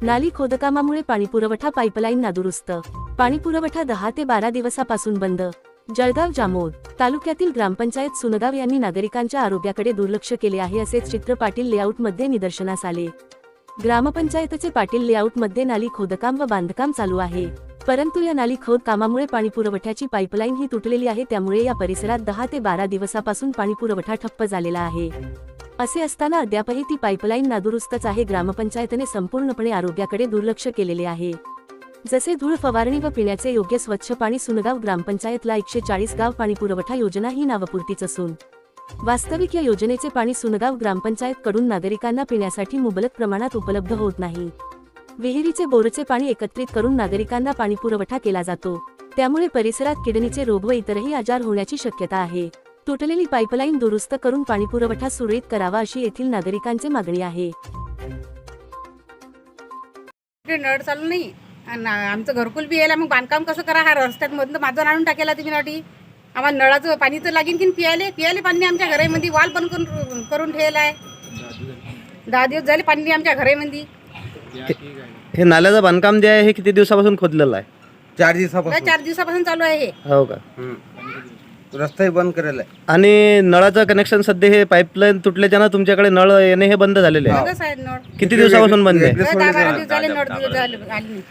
नाली खोदकामामुळे पाणीपुरवठा पाईपलाईन नादुरुस्त. पाणीपुरवठा 10 ते 12 दिवसापासून बंद. जळगाव जामोद तालुक्यातील ग्रामपंचायत सुनगाव यांनी नागरिकांच्या आरोग्याकडे दुर्लक्ष केले आहे, असेच चित्र पाटील लेआउटमध्ये निदर्शनास आले. ग्रामपंचायतचे पाटील लेआउटमध्ये नाली खोदकाम व बांधकाम चालू आहे, परंतु या नाली खोद कामामुळे पाणीपुरवठ्याची पाईपलाईन ही तुटलेली आहे. त्यामुळे या परिसरात 10 ते 12 दिवसापासून पाणीपुरवठा ठप्प झालेला आहे. असे असताना अद्यापही ती पाईपलाईन नादुरुस्तच आहे. ग्रामपंचायतने संपूर्णपणे आरोग्याकडे दुर्लक्ष केलेले आहे. जसे धूळ फवारणी व पिण्याचे योग्य स्वच्छ पाणी. सुनगाव ग्रामपंचायतला 140 गाव पाणीपुरवठा योजना ही नावपुरतीच असून वास्तविक या योजनेचे पाणी सुनगाव ग्रामपंचायत कडून नागरिकांना पिण्यासाठी मुबलक प्रमाणात उपलब्ध होत नाही. विहिरीचे बोरचे पाणी एकत्रित करून नागरिकांना पाणीपुरवठा केला जातो, त्यामुळे परिसरात किडनीचे रोग व इतरही आजार होण्याची शक्यता आहे. तुटलेली पाईपलाईन दुरुस्त करून पाणीपुरवठा सुरळीत करावा, अशी येथील नागरिकांची मागणी आहे. नळ चालू नाही आणि आमचं घरकुल बी यायला, मग बांधकाम कसं करा? हा रस्त्यात मधलं माझं आणून टाकेला तुम्ही नाटी. आम्हाला नळाचं पाणी तर लागेल की पियाले पाणी आमच्या घरामध्ये वाल पण करून ठेवला आहे. 10 दिवस झाले पाणी आमच्या घरामध्ये. हे नाल्याचं बांधकाम जे आहे हे किती दिवसापासून खोदलेलं आहे? 4 दिवसापासून. 4 दिवसापासून चालू आहे हे. हो का? रस्ताही बंद करेला आहे. आणि नळाचं कनेक्शन सध्या हे पाईपलाईन तुटल्याच्यानं तुमच्याकडे नळ येणे हे बंद झालेले आहे. बंदच आहे नळ. किती दिवसापासून बंद आहे? 10-12 दिवस झाले नळ आली नाही.